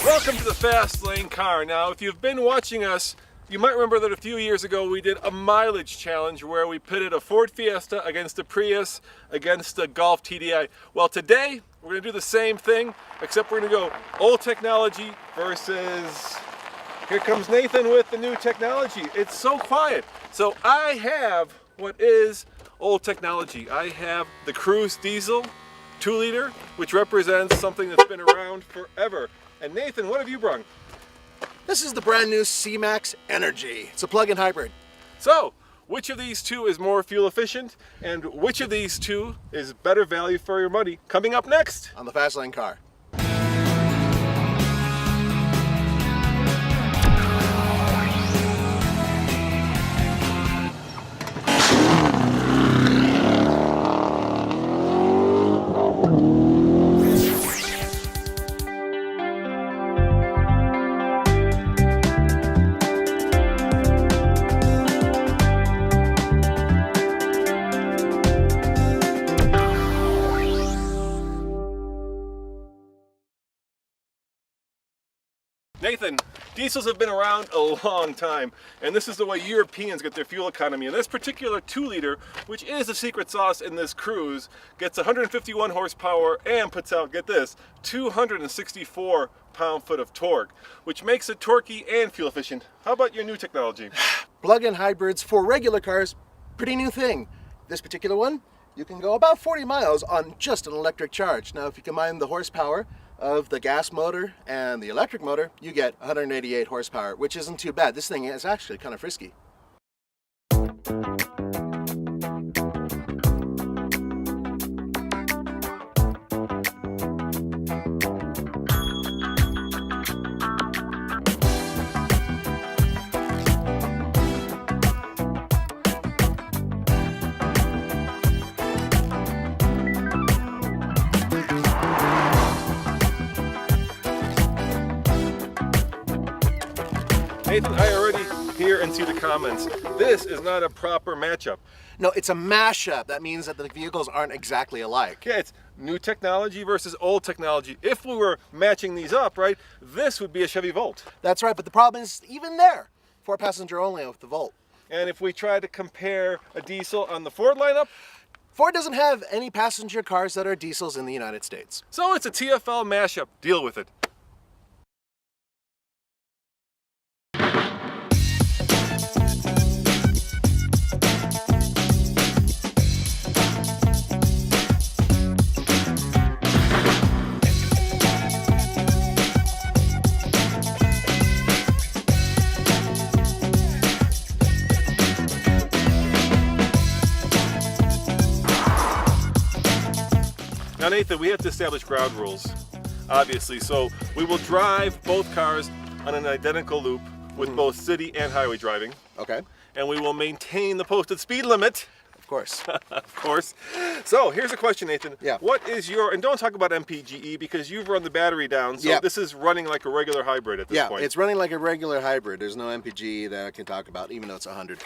Welcome to the Fast Lane Car. Now, if you've been watching us, you might remember that a few years ago we did a mileage challenge where we pitted a Ford Fiesta against a Prius against a Golf TDI. Well, today we're going to do the same thing, except we're going to go old technology versus... Here comes Nathan with the new technology. It's so quiet. So I have what is old technology. I have the Cruze diesel 2-liter, which represents something that's been around forever. And Nathan, what have you brung? This is the brand new C-Max Energi. It's a plug-in hybrid. So, which of these two is more fuel efficient, and which of these two is better value for your money? Coming up next On the Fast Lane Car. Nathan, diesels have been around a long time, and this is the way Europeans get their fuel economy. And this particular 2-liter, which is the secret sauce in this Cruze, gets 151 horsepower and puts out, get this, 264 pound-foot of torque, which makes it torquey and fuel efficient. How about your new technology? Plug-in hybrids for regular cars, pretty new thing. This particular one, you can go about 40 miles on just an electric charge. Now, if you combine the horsepower of the gas motor and the electric motor, you get 188 horsepower, which isn't too bad. This thing is actually kind of frisky. Nathan, I already hear and see the comments. This is not a proper matchup. No, it's a mashup. That means that the vehicles aren't exactly alike. Yeah, it's new technology versus old technology. If we were matching these up, right, this would be a Chevy Volt. That's right, but the problem is, even there, 4-passenger only with the Volt. And if we try to compare a diesel on the Ford lineup, Ford doesn't have any passenger cars that are diesels in the United States. so it's a TFL mashup. Deal with it. Now Nathan, we have to establish ground rules, obviously, so we will drive both cars on an identical loop with both city and highway driving. Okay. And we will maintain the posted speed limit. Of course. Of course. So here's a question, Nathan. Yeah. What is your, and don't talk about MPGE because you've run the battery down, so Yeah. this is running like a regular hybrid at this point. Yeah, it's running like a regular hybrid. There's no MPG that I can talk about, even though it's 100.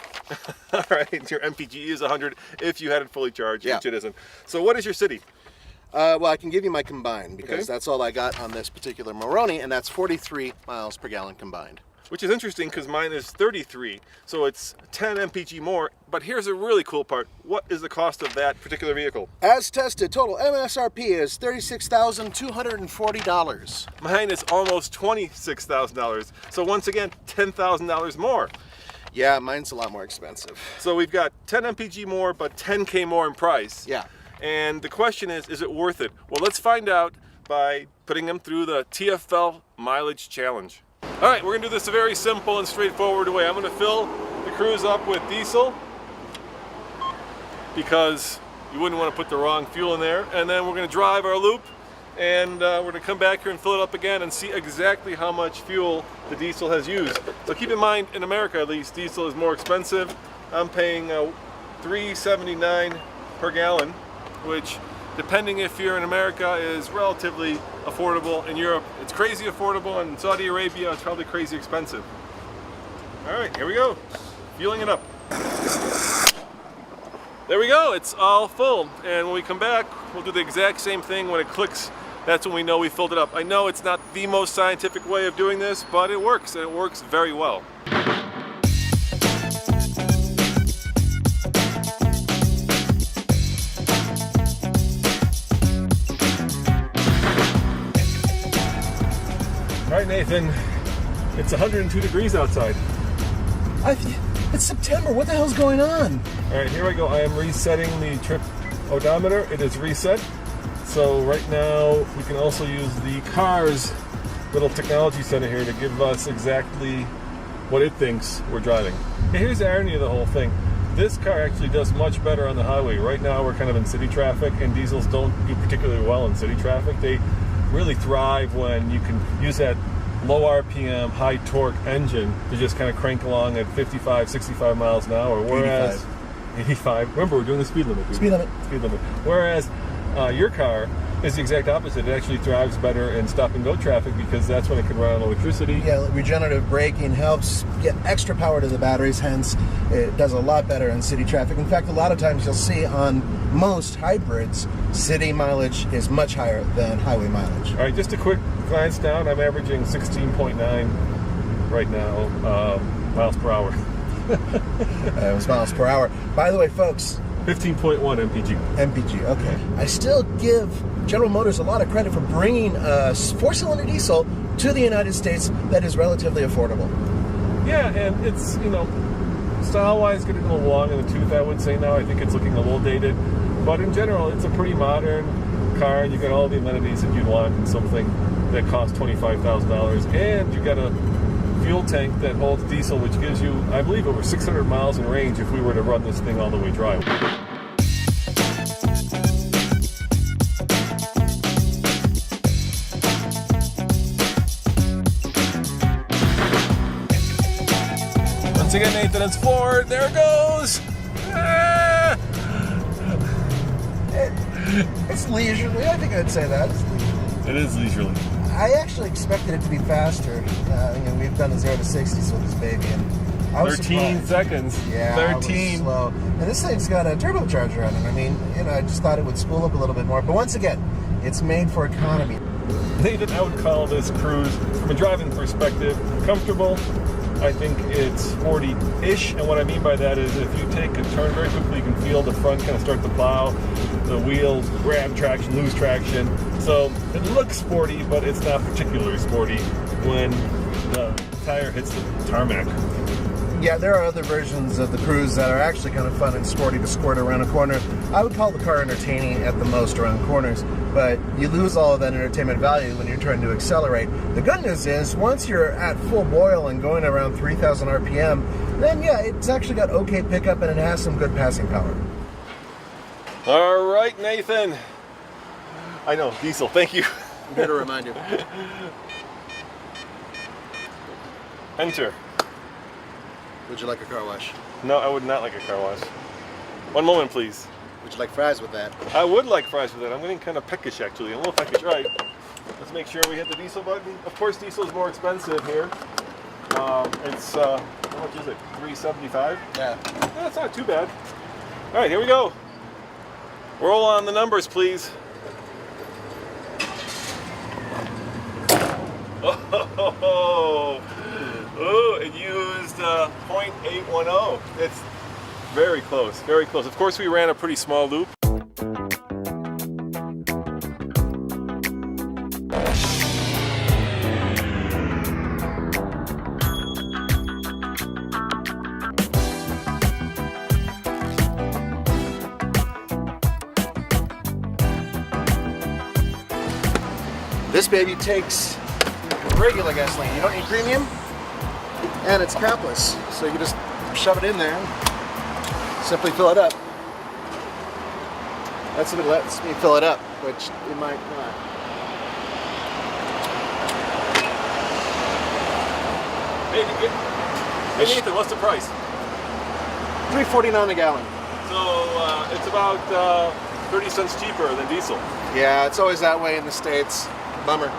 All right, your MPGE is 100 if you had it fully charged, Yeah. which it isn't. So what is your city? Well, I can give you my combined because Okay. that's all I got on this particular Moroni, and that's 43 miles per gallon combined. Which is interesting because mine is 33, so it's 10 MPG more. But here's a really cool part. What is the cost of that particular vehicle? As tested, total MSRP is $36,240. Mine is almost $26,000. So once again, $10,000 more. Yeah, mine's a lot more expensive. So we've got 10 MPG more, but 10K more in price. Yeah. And the question is it worth it? Well, let's find out by putting them through the TFL mileage challenge. All right, we're gonna do this a very simple and straightforward way. I'm gonna fill the Cruze up with diesel because you wouldn't want to put the wrong fuel in there. And then we're gonna drive our loop and we're gonna come back here and fill it up again and see exactly how much fuel the diesel has used. So keep in mind, in America at least, diesel is more expensive. I'm paying $3.79 per gallon, which, depending if you're in America, is relatively affordable. In Europe, it's crazy affordable, and in Saudi Arabia, it's probably crazy expensive. All right, here we go. Fueling it up. There we go, it's all full. And when we come back, we'll do the exact same thing when it clicks that's when we know we filled it up. I know it's not the most scientific way of doing this, but it works, and it works very well. All right, Nathan, it's 102 degrees outside. It's September. What the hell's going on? All right, here we go. I am resetting the trip odometer. It is reset. So right now we can also use the car's little technology center here to give us exactly what it thinks we're driving. Hey, here's the irony of the whole thing. This car actually does much better on the highway. Right now we're kind of in city traffic, and diesels don't do particularly well in city traffic. They really thrive when you can use that low RPM, high torque engine to just kind of crank along at 55, 65 miles an hour. Whereas 85. Remember, we're doing the speed limit. Speed limit. Whereas your car is the exact opposite. It actually thrives better in stop and go traffic because that's when it can run on electricity. Yeah, regenerative braking helps get extra power to the batteries, hence it does a lot better in city traffic. In fact, a lot of times you'll see on most hybrids, city mileage is much higher than highway mileage. All right, just a quick glance down. I'm averaging 16.9 right now, miles per hour. It was miles per hour. By the way, folks, 15.1 MPG. MPG, okay. I still give General Motors a lot of credit for bringing a four-cylinder diesel to the United States that is relatively affordable. Yeah, and it's, you know, style-wise getting a little long in the tooth, I would say now. I think it's looking a little dated. But in general, it's a pretty modern car. You got all the amenities that you'd want in something that costs $25,000. And you got a fuel tank that holds diesel, which gives you, I believe, over 600 miles in range if we were to run this thing all the way dry. Once again, Nathan, it's forward. There it goes. Ah! It's leisurely. I think I'd say that. It is leisurely. I actually expected it to be faster. We've done the 0 to 60s with this baby, and I was 13 surprised. seconds. Yeah, 13. I was slow. And this thing's got a turbocharger on it. I mean, I just thought it would spool up a little bit more. But once again, it's made for economy. Nathan, I would call this Cruze, from a driving perspective, comfortable. I think it's sporty-ish, and what I mean by that is if you take a turn very quickly, you can feel the front kind of start to plow, the wheels grab traction, lose traction. So it looks sporty, but it's not particularly sporty when the tire hits the tarmac. Yeah, there are other versions of the Cruze that are actually kind of fun and sporty to squirt around a corner. I would call the car entertaining at the most around corners, but you lose all of that entertainment value when you're trying to accelerate. The good news is, once you're at full boil and going around 3,000 RPM, then yeah, it's actually got okay pickup and it has some good passing power. All right, Nathan. I know, diesel, thank you. I'm here to remind you. Enter. Would you like a car wash? No, I would not like a car wash. One moment, please. Would you like fries with that? I would like fries with that. I'm getting kind of peckish, actually. A little peckish. Right. Let's make sure we hit the diesel button. Of course, diesel is more expensive here. It's, how much is it? $3.75? Yeah. That's not too bad. All right, here we go. Roll on the numbers, please. Oh, it used 0.810. It's very close, very close. Of course, we ran a pretty small loop. This baby takes regular gasoline. You don't need premium, and it's capless, so you can just shove it in there and simply fill it up. That's what it lets me fill it up, which it might not. Hey, Nathan, what's the price? $3.49 a gallon. So it's about 30 cents cheaper than diesel. Yeah, it's always that way in the States. Bummer.